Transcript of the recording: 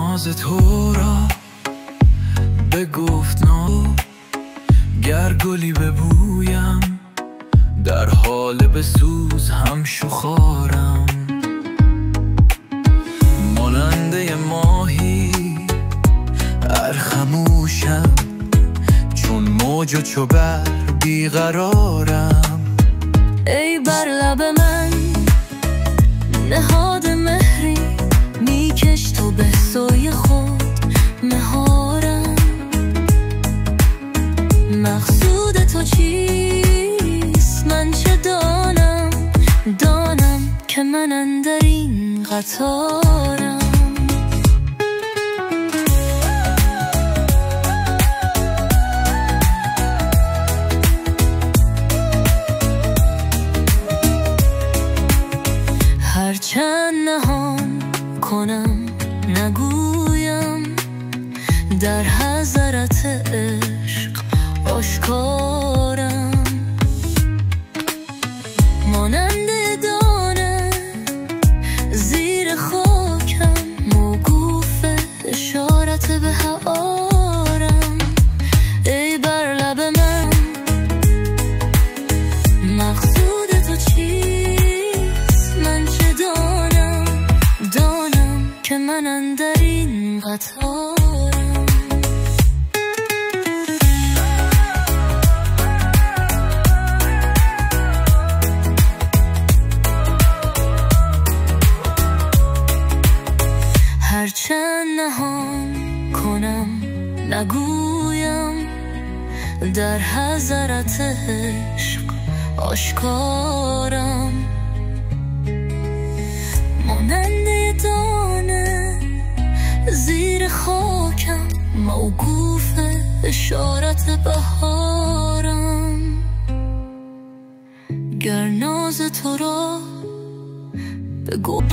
ناز تو را بگفت گر گلی ببویم در حال بسوز هم شخارم. ماننده ماهی خموشم چون موج و چو بر بیقرارم. ای بر لب من نهاد مهری میکش تو به سوی خود مهارم. مقصود تو چیست من چه دانم که من اندر این قطارم. هرچند نهان کنم نگویم در حضرت عشق آشکارم. ماننده دانه زیر خاکم موقوف اشارت به حوارم. ای بر لب من مقصود تو چیست من چه دانم که من اندر این قطارم. هرچند نهان کنم نگویم در حضرت عشق آشکارم. ماننده دانه زیر خاکم موقوف اشارت بهارم. گر ناز تو را بگو